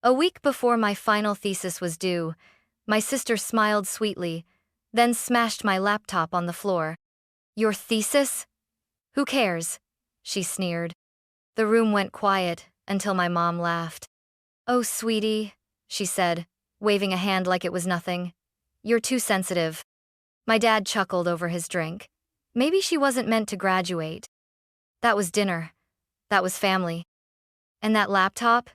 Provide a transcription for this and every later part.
A week before my final thesis was due, my sister smiled sweetly, then smashed my laptop on the floor. "Your thesis? Who cares?" she sneered. The room went quiet until my mom laughed. "Oh, sweetie," she said, waving a hand like it was nothing. "You're too sensitive." My dad chuckled over his drink. Maybe she wasn't meant to graduate. That was dinner. That was family. And that laptop?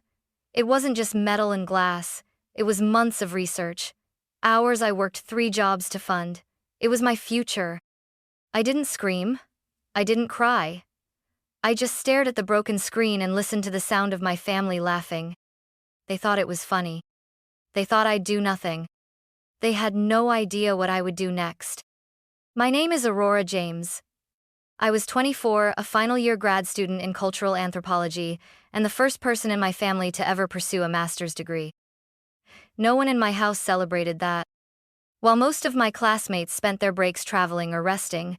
It wasn't just metal and glass. It was months of research. Hours I worked 3 jobs to fund. It was my future. I didn't scream. I didn't cry. I just stared at the broken screen and listened to the sound of my family laughing. They thought it was funny. They thought I'd do nothing. They had no idea what I would do next. My name is Aurora James. I was 24, a final-year grad student in cultural anthropology, and the first person in my family to ever pursue a master's degree. No one in my house celebrated that. While most of my classmates spent their breaks traveling or resting,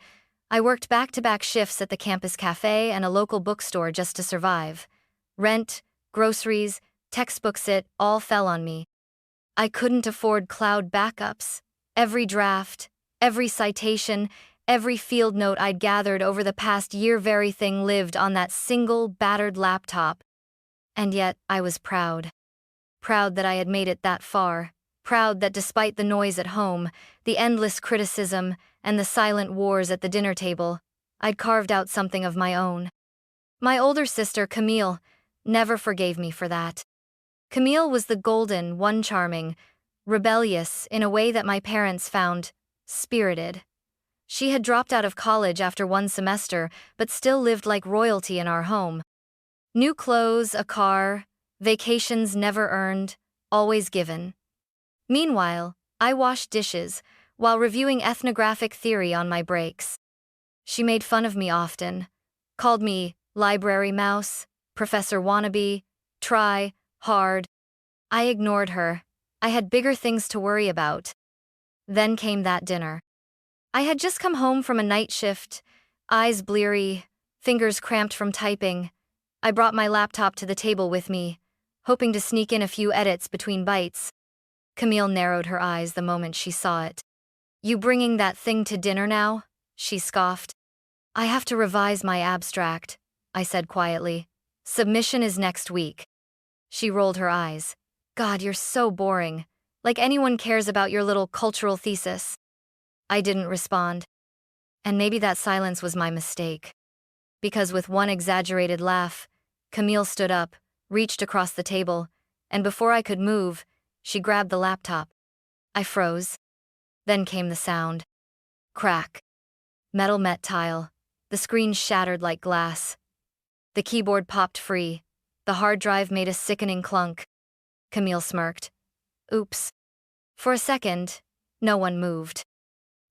I worked back-to-back shifts at the campus cafe and a local bookstore just to survive. Rent, groceries, textbooks, it all fell on me. I couldn't afford cloud backups. Every draft, every citation, every field note I'd gathered over the past year, very thing lived on that single, battered laptop. And yet, I was proud. Proud that I had made it that far. Proud that despite the noise at home, the endless criticism, and the silent wars at the dinner table, I'd carved out something of my own. My older sister, Camille, never forgave me for that. Camille was the golden, one charming, rebellious in a way that my parents found spirited. She had dropped out of college after 1 semester, but still lived like royalty in our home. New clothes, a car, vacations never earned, always given. Meanwhile, I washed dishes while reviewing ethnographic theory on my breaks. She made fun of me often, called me library mouse, professor wannabe, try hard. I ignored her. I had bigger things to worry about. Then came that dinner. I had just come home from a night shift, eyes bleary, fingers cramped from typing. I brought my laptop to the table with me, hoping to sneak in a few edits between bites. Camille narrowed her eyes the moment she saw it. "You bringing that thing to dinner now?" she scoffed. "I have to revise my abstract," I said quietly. "Submission is next week." She rolled her eyes. "God, you're so boring. Like anyone cares about your little cultural thesis." I didn't respond. And maybe that silence was my mistake. Because with one exaggerated laugh, Camille stood up, reached across the table, and before I could move, she grabbed the laptop. I froze. Then came the sound. Crack. Metal met tile. The screen shattered like glass. The keyboard popped free. The hard drive made a sickening clunk. Camille smirked. "Oops." For a second, no one moved.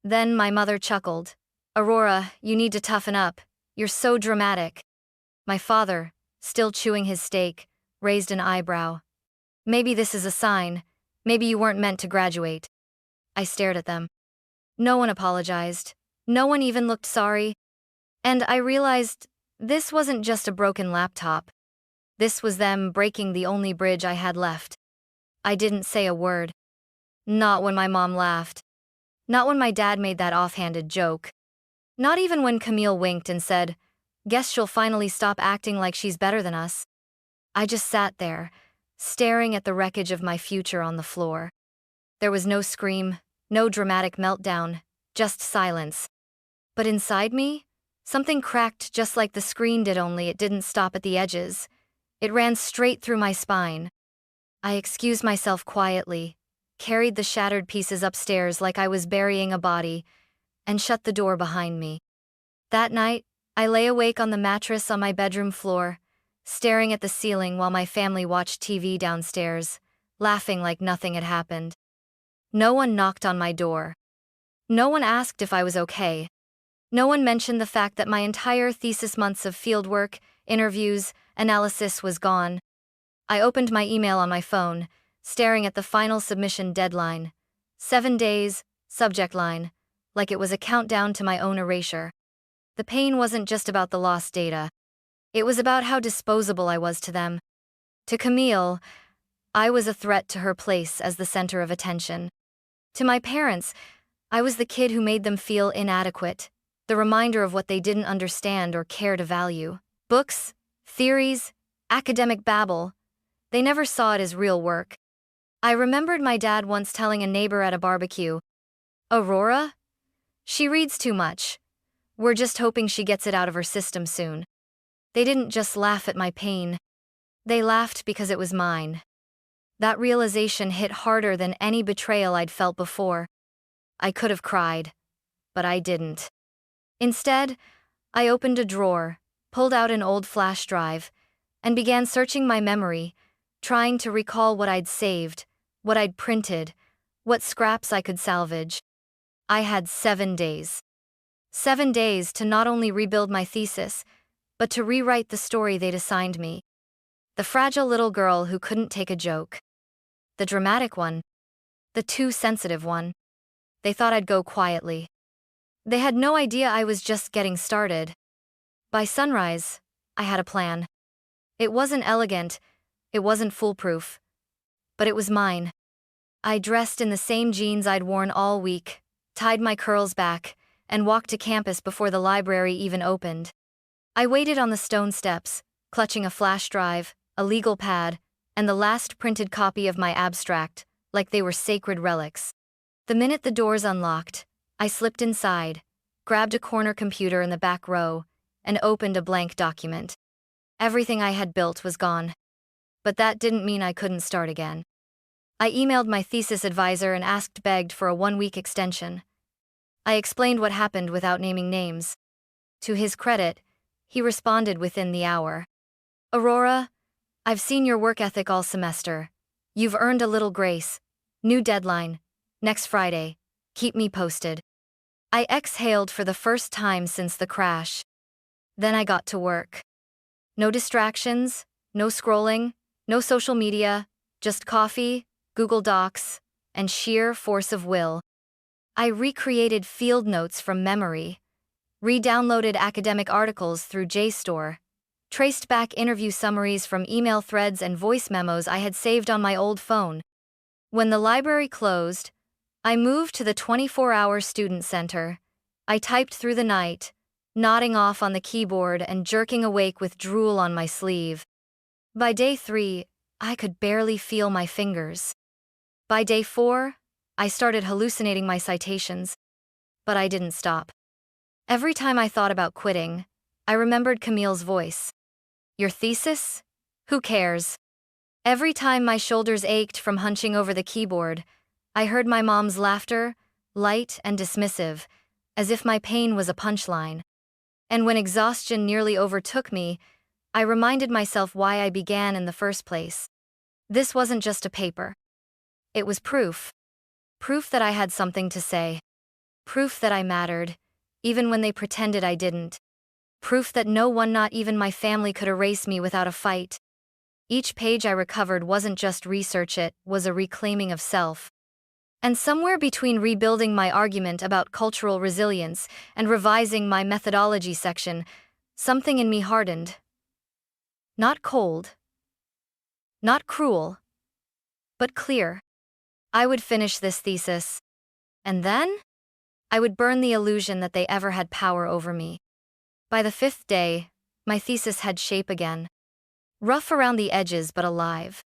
Then my mother chuckled. "Aurora, you need to toughen up. You're so dramatic." My father, still chewing his steak, raised an eyebrow. "Maybe this is a sign. Maybe you weren't meant to graduate." I stared at them. No one apologized. No one even looked sorry. And I realized this wasn't just a broken laptop. This was them breaking the only bridge I had left. I didn't say a word. Not when my mom laughed. Not when my dad made that offhanded joke. Not even when Camille winked and said, "Guess she'll finally stop acting like she's better than us." I just sat there, staring at the wreckage of my future on the floor. There was no scream, no dramatic meltdown, just silence. But inside me, something cracked just like the screen did, only it didn't stop at the edges. It ran straight through my spine. I excused myself quietly, carried the shattered pieces upstairs like I was burying a body, and shut the door behind me. That night, I lay awake on the mattress on my bedroom floor, staring at the ceiling while my family watched TV downstairs, laughing like nothing had happened. No one knocked on my door. No one asked if I was okay. No one mentioned the fact that my entire thesis months of fieldwork, interviews, analysis was gone. I opened my email on my phone, staring at the final submission deadline. 7 days, subject line, like it was a countdown to my own erasure. The pain wasn't just about the lost data. It was about how disposable I was to them. To Camille, I was a threat to her place as the center of attention. To my parents, I was the kid who made them feel inadequate, the reminder of what they didn't understand or care to value. Books, theories, academic babble, they never saw it as real work. I remembered my dad once telling a neighbor at a barbecue, "Aurora? She reads too much. We're just hoping she gets it out of her system soon." They didn't just laugh at my pain. They laughed because it was mine. That realization hit harder than any betrayal I'd felt before. I could have cried, but I didn't. Instead, I opened a drawer, pulled out an old flash drive, and began searching my memory, trying to recall what I'd saved, what I'd printed, what scraps I could salvage. I had 7 days. 7 days to not only rebuild my thesis, but to rewrite the story they'd assigned me. The fragile little girl who couldn't take a joke. The dramatic one. The too sensitive one. They thought I'd go quietly. They had no idea I was just getting started. By sunrise, I had a plan. It wasn't elegant, it wasn't foolproof, but it was mine. I dressed in the same jeans I'd worn all week, tied my curls back, and walked to campus before the library even opened. I waited on the stone steps, clutching a flash drive, a legal pad, and the last printed copy of my abstract, like they were sacred relics. The minute the doors unlocked, I slipped inside, grabbed a corner computer in the back row, and opened a blank document. Everything I had built was gone. But that didn't mean I couldn't start again. I emailed my thesis advisor and begged for a 1-week extension. I explained what happened without naming names. To his credit, he responded within the hour. "Aurora, I've seen your work ethic all semester. You've earned a little grace. New deadline. Next Friday. Keep me posted." I exhaled for the first time since the crash. Then I got to work. No distractions, no scrolling, no social media, just coffee, Google Docs, and sheer force of will. I recreated field notes from memory, re-downloaded academic articles through JSTOR, traced back interview summaries from email threads and voice memos I had saved on my old phone. When the library closed, I moved to the 24-hour student center. I typed through the night, nodding off on the keyboard and jerking awake with drool on my sleeve. By day 3, I could barely feel my fingers. By day 4, I started hallucinating my citations. But I didn't stop. Every time I thought about quitting, I remembered Camille's voice. "Your thesis? Who cares?" Every time my shoulders ached from hunching over the keyboard, I heard my mom's laughter, light and dismissive, as if my pain was a punchline. And when exhaustion nearly overtook me, I reminded myself why I began in the first place. This wasn't just a paper. It was proof. Proof that I had something to say. Proof that I mattered, even when they pretended I didn't. Proof that no one, not even my family, could erase me without a fight. Each page I recovered wasn't just research, it was a reclaiming of self. And somewhere between rebuilding my argument about cultural resilience and revising my methodology section, something in me hardened. Not cold. Not cruel. But clear. I would finish this thesis. And then? I would burn the illusion that they ever had power over me. By the 5th day, my thesis had shape again. Rough around the edges but alive.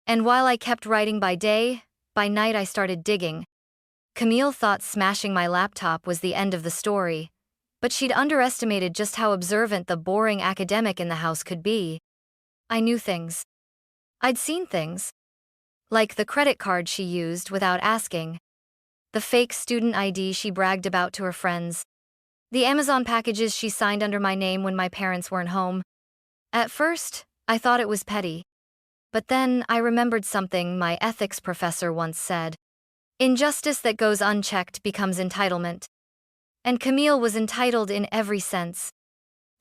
And while I kept writing by day, by night I started digging. Camille thought smashing my laptop was the end of the story, but she'd underestimated just how observant the boring academic in the house could be. I knew things. I'd seen things. Like the credit card she used without asking. The fake student ID she bragged about to her friends. The Amazon packages she signed under my name when my parents weren't home. At first, I thought it was petty. But then I remembered something my ethics professor once said. Injustice that goes unchecked becomes entitlement. And Camille was entitled in every sense.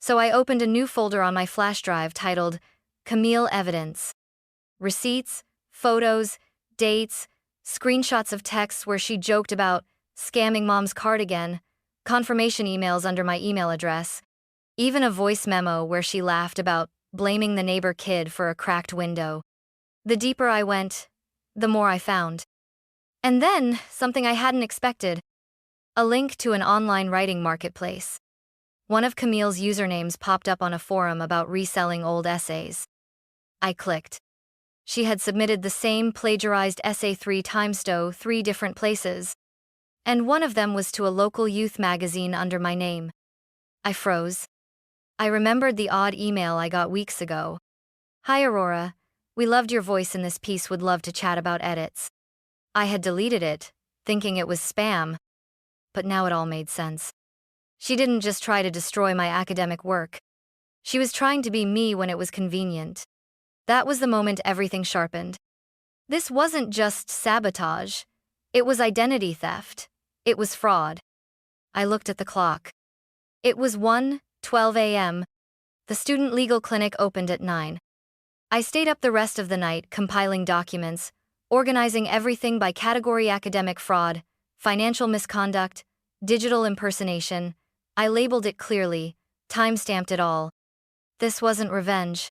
So I opened a new folder on my flash drive titled Camille Evidence. Receipts, photos, dates, screenshots of texts where she joked about scamming mom's card again, confirmation emails under my email address, even a voice memo where she laughed about blaming the neighbor kid for a cracked window. The deeper I went, the more I found. And then, something I hadn't expected. A link to an online writing marketplace. One of Camille's usernames popped up on a forum about reselling old essays. I clicked. She had submitted the same plagiarized essay 3 times to 3 different places. And one of them was to a local youth magazine under my name. I froze. I remembered the odd email I got weeks ago. "Hi Aurora, we loved your voice in this piece, would love to chat about edits." I had deleted it, thinking it was spam. But now it all made sense. She didn't just try to destroy my academic work. She was trying to be me when it was convenient. That was the moment everything sharpened. This wasn't just sabotage. It was identity theft. It was fraud. I looked at the clock. It was 1:12 a.m. The student legal clinic opened at 9. I stayed up the rest of the night compiling documents, organizing everything by category: academic fraud, financial misconduct, digital impersonation. I labeled it clearly, time-stamped it all. This wasn't revenge.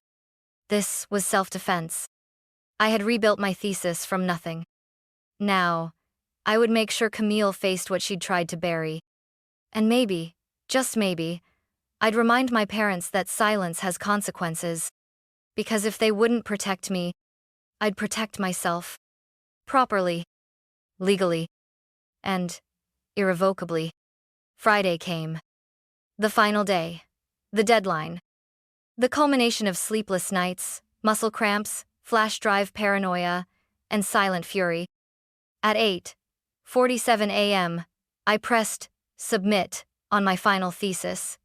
This was self-defense. I had rebuilt my thesis from nothing. Now, I would make sure Camille faced what she'd tried to bury. And maybe, just maybe, I'd remind my parents that silence has consequences. Because if they wouldn't protect me, I'd protect myself. Properly. Legally. And irrevocably. Friday came. The final day. The deadline. The culmination of sleepless nights, muscle cramps, flash drive paranoia, and silent fury. At 8:47 a.m., I pressed submit on my final thesis.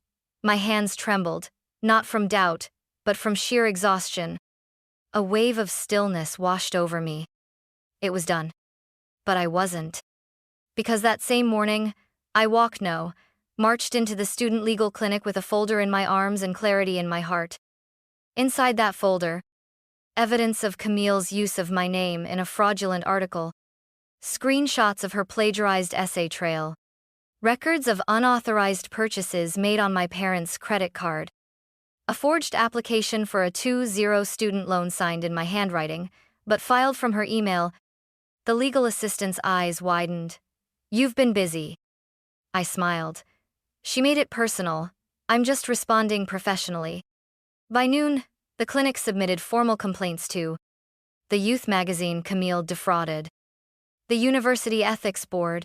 My hands trembled, not from doubt, but from sheer exhaustion. A wave of stillness washed over me. It was done. But I wasn't. Because that same morning, I marched into the student legal clinic with a folder in my arms and clarity in my heart. Inside that folder, evidence of Camille's use of my name in a fraudulent article, screenshots of her plagiarized essay trail, records of unauthorized purchases made on my parents' credit card, a forged application for a 2-0 student loan signed in my handwriting, but filed from her email. The legal assistant's eyes widened. "You've been busy." I smiled. She made it personal. I'm just responding professionally. By noon, the clinic submitted formal complaints to the youth magazine Camille defrauded, the university ethics board,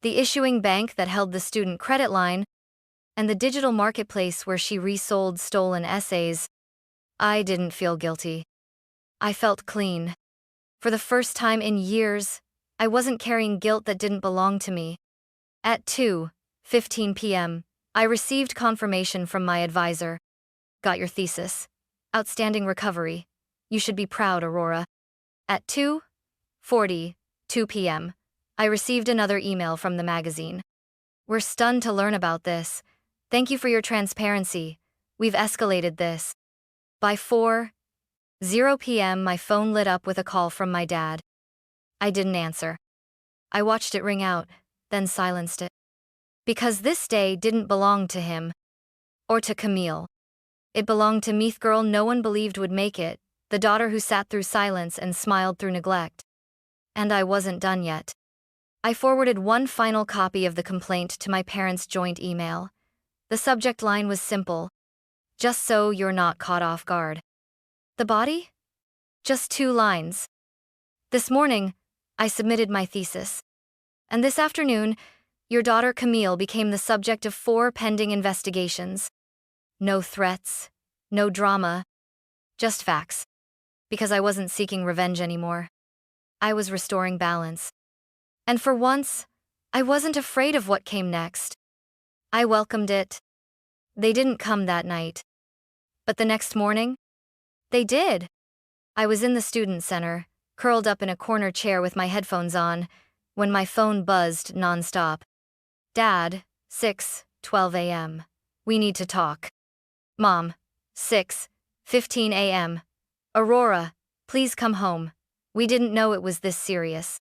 the issuing bank that held the student credit line, and the digital marketplace where she resold stolen essays. I didn't feel guilty. I felt clean. For the first time in years, I wasn't carrying guilt that didn't belong to me. At 2:15 p.m., I received confirmation from my advisor. "Got your thesis. Outstanding recovery. You should be proud, Aurora." At 2:42 p.m., I received another email from the magazine. "We're stunned to learn about this. Thank you for your transparency. We've escalated this." By 4:00 p.m., my phone lit up with a call from my dad. I didn't answer. I watched it ring out, then silenced it. Because this day didn't belong to him. Or to Camille. It belonged to me, the girl no one believed would make it, the daughter who sat through silence and smiled through neglect. And I wasn't done yet. I forwarded one final copy of the complaint to my parents' joint email. The subject line was simple. "Just so you're not caught off guard." The body? Just 2 lines. "This morning, I submitted my thesis. And this afternoon, your daughter Camille became the subject of 4 pending investigations. No threats, no drama, just facts. Because I wasn't seeking revenge anymore. I was restoring balance. And for once, I wasn't afraid of what came next. I welcomed it. They didn't come that night. But the next morning, they did. I was in the student center, curled up in a corner chair with my headphones on, when my phone buzzed nonstop. "Dad, 6:12 a.m. We need to talk." "Mom, 6:15 a.m. Aurora, please come home. We didn't know it was this serious."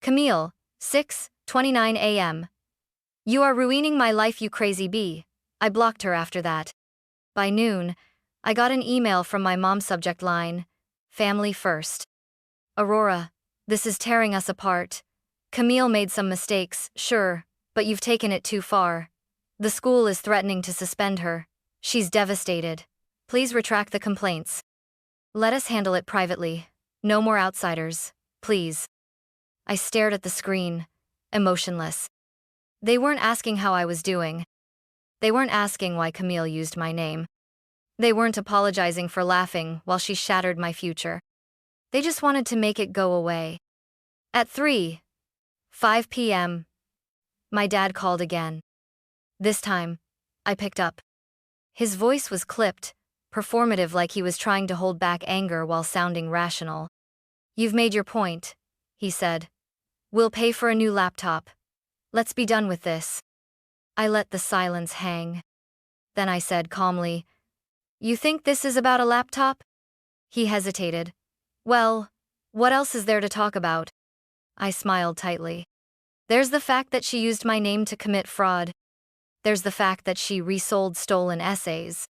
"Camille, 6:29 a.m. You are ruining my life, you crazy bee." I blocked her after that. By noon, I got an email from my mom's subject line. Family first. Aurora, this is tearing us apart. Camille made some mistakes, sure, but you've taken it too far. The school is threatening to suspend her. She's devastated. Please retract the complaints. Let us handle it privately. No more outsiders, please. I stared at the screen, emotionless. They weren't asking how I was doing. They weren't asking why Camille used my name. They weren't apologizing for laughing while she shattered my future. They just wanted to make it go away. At 5 p.m., my dad called again. This time, I picked up. His voice was clipped, performative, like he was trying to hold back anger while sounding rational. You've made your point, he said. We'll pay for a new laptop. Let's be done with this. I let the silence hang. Then I said calmly, You think this is about a laptop? He hesitated. Well, what else is there to talk about? I smiled tightly. There's the fact that she used my name to commit fraud. There's the fact that she resold stolen essays.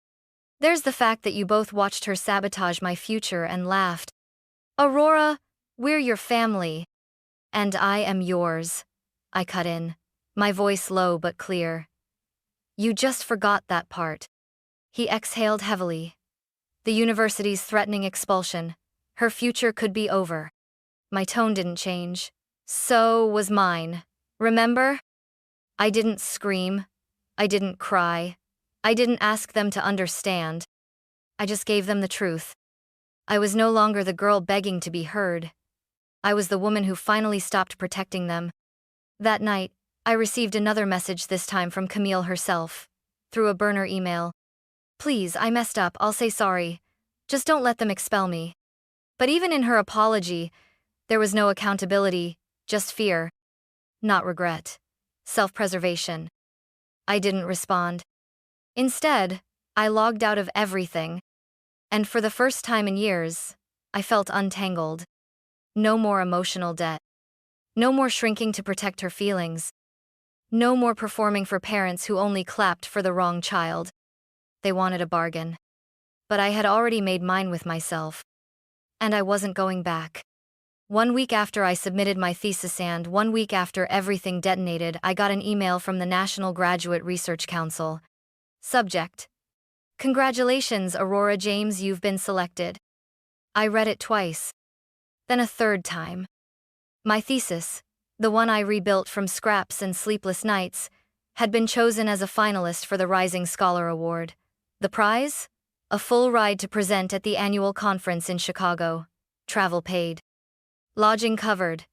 There's the fact that you both watched her sabotage my future and laughed. Aurora, we're your family. And I am yours. I cut in, my voice low but clear. You just forgot that part. He exhaled heavily. The university's threatening expulsion. Her future could be over. My tone didn't change. So was mine. Remember? I didn't scream. I didn't cry. I didn't ask them to understand. I just gave them the truth. I was no longer the girl begging to be heard. I was the woman who finally stopped protecting them. That night, I received another message, this time from Camille herself, through a burner email. Please, I messed up, I'll say sorry. Just don't let them expel me. But even in her apology, there was no accountability, just fear. Not regret. Self-preservation. I didn't respond. Instead, I logged out of everything. And for the first time in years, I felt untangled. No more emotional debt. No more shrinking to protect her feelings. No more performing for parents who only clapped for the wrong child. They wanted a bargain. But I had already made mine with myself. And I wasn't going back. 1 week after I submitted my thesis and 1 week after everything detonated, I got an email from the National Graduate Research Council. Subject: Congratulations, Aurora James, you've been selected. I read it twice. Then a third time. My thesis, the one I rebuilt from scraps and sleepless nights, had been chosen as a finalist for the Rising Scholar Award. The prize? A full ride to present at the annual conference in Chicago. Travel paid. Lodging covered.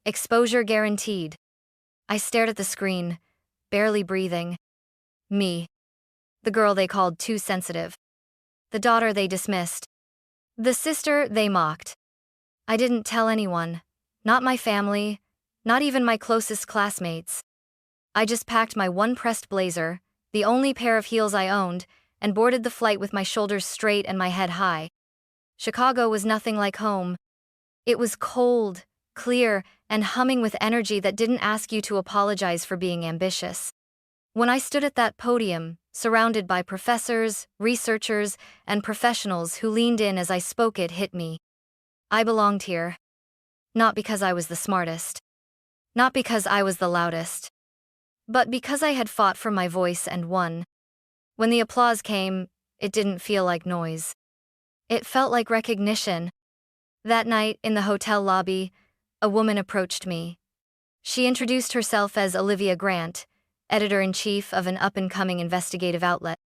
Exposure guaranteed. I stared at the screen, barely breathing. Me. The girl they called too sensitive. The daughter they dismissed. The sister they mocked. I didn't tell anyone. Not my family. Not even my closest classmates. I just packed my one pressed blazer, the only pair of heels I owned, and boarded the flight with my shoulders straight and my head high. Chicago was nothing like home. It was cold, clear, and humming with energy that didn't ask you to apologize for being ambitious. When I stood at that podium, surrounded by professors, researchers, and professionals who leaned in as I spoke, it hit me. I belonged here. Not because I was the smartest. Not because I was the loudest. But because I had fought for my voice and won. When the applause came, it didn't feel like noise. It felt like recognition. That night, in the hotel lobby, a woman approached me. She introduced herself as Olivia Grant, editor-in-chief of an up-and-coming investigative outlet.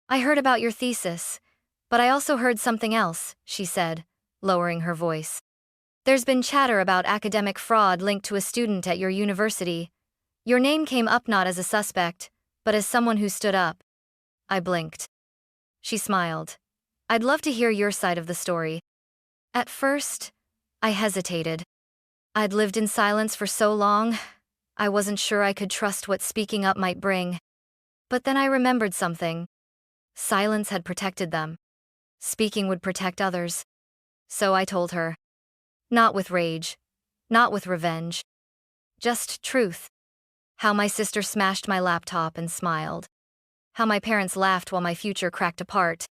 I heard about your thesis, but I also heard something else, she said, lowering her voice. There's been chatter about academic fraud linked to a student at your university. Your name came up not as a suspect, but as someone who stood up. I blinked. She smiled. I'd love to hear your side of the story. At first, I hesitated. I'd lived in silence for so long, I wasn't sure I could trust what speaking up might bring. But then I remembered something. Silence had protected them. Speaking would protect others. So I told her. Not with rage. Not with revenge. Just truth. How my sister smashed my laptop and smiled. How my parents laughed while my future cracked apart.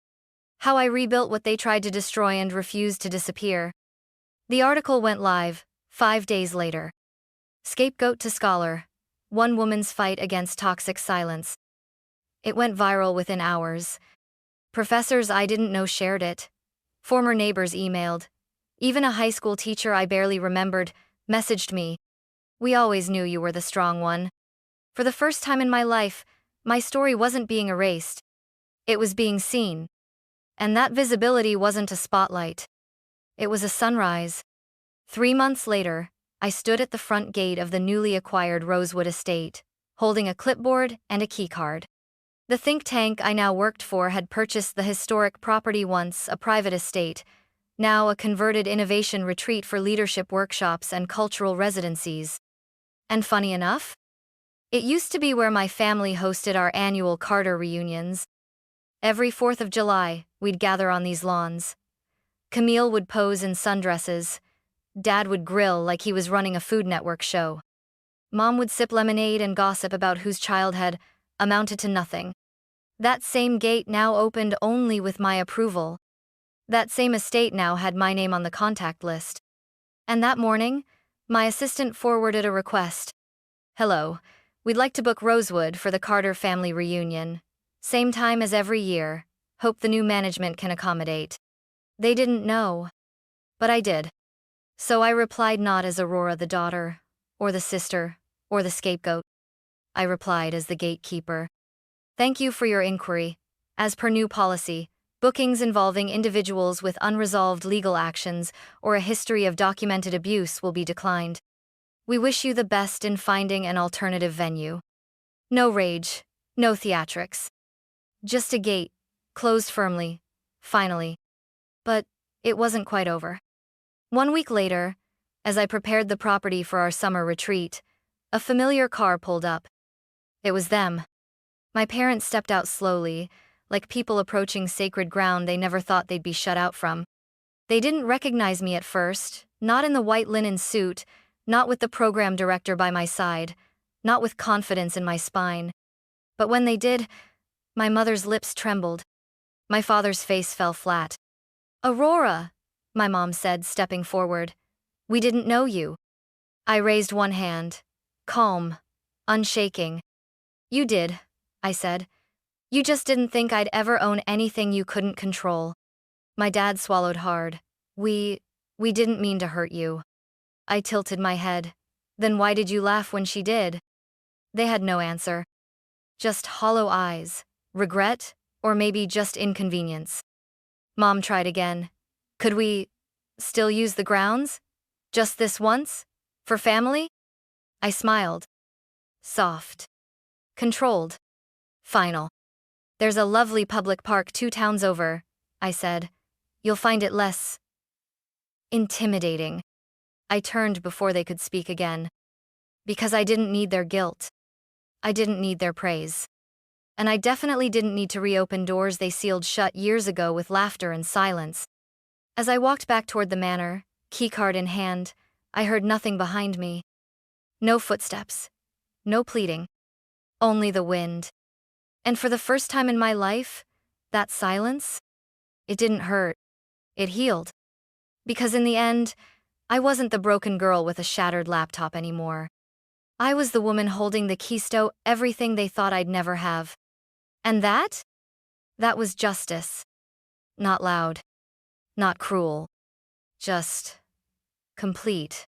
How I rebuilt what they tried to destroy and refused to disappear. The article went live 5 days later. Scapegoat to scholar. One woman's fight against toxic silence. It went viral within hours. Professors I didn't know shared it. Former neighbors emailed. Even a high school teacher I barely remembered messaged me. We always knew you were the strong one. For the first time in my life, my story wasn't being erased. It was being seen. And that visibility wasn't a spotlight. It was a sunrise. 3 months later, I stood at the front gate of the newly acquired Rosewood estate, holding a clipboard and a keycard. The think tank I now worked for had purchased the historic property, once a private estate, now a converted innovation retreat for leadership workshops and cultural residencies. And funny enough, it used to be where my family hosted our annual Carter reunions. Every 4th of July, we'd gather on these lawns. Camille would pose in sundresses. Dad would grill like he was running a Food Network show. Mom would sip lemonade and gossip about whose child had amounted to nothing. That same gate now opened only with my approval. That same estate now had my name on the contact list. And that morning, my assistant forwarded a request. Hello, we'd like to book Rosewood for the Carter family reunion. Same time as every year. Hope the new management can accommodate. They didn't know. But I did. So I replied, not as Aurora the daughter, or the sister, or the scapegoat. I replied as the gatekeeper. Thank you for your inquiry. As per new policy, bookings involving individuals with unresolved legal actions or a history of documented abuse will be declined. We wish you the best in finding an alternative venue. No rage, no theatrics. Just a gate, closed firmly, finally. But it wasn't quite over. 1 week later, as I prepared the property for our summer retreat, a familiar car pulled up. It was them. My parents stepped out slowly, like people approaching sacred ground they never thought they'd be shut out from. They didn't recognize me at first, not in the white linen suit, not with the program director by my side, not with confidence in my spine. But when they did, my mother's lips trembled. My father's face fell flat. Aurora, my mom said, stepping forward. We didn't know you. I raised one hand, calm, unshaking. You did, I said. You just didn't think I'd ever own anything you couldn't control. My dad swallowed hard. We didn't mean to hurt you. I tilted my head. Then why did you laugh when she did? They had no answer. Just hollow eyes, regret, or maybe just inconvenience. Mom tried again. Could we still use the grounds? Just this once? For family? I smiled. Soft. Controlled. Final. There's a lovely public park 2 towns over, I said. You'll find it less intimidating. I turned before they could speak again. Because I didn't need their guilt. I didn't need their praise. And I definitely didn't need to reopen doors they sealed shut years ago with laughter and silence. As I walked back toward the manor, keycard in hand, I heard nothing behind me. No footsteps. No pleading. Only the wind. And for the first time in my life, that silence, it didn't hurt. It healed. Because in the end, I wasn't the broken girl with a shattered laptop anymore. I was the woman holding the keystone, everything they thought I'd never have. And that was justice. Not loud. Not cruel. Just complete.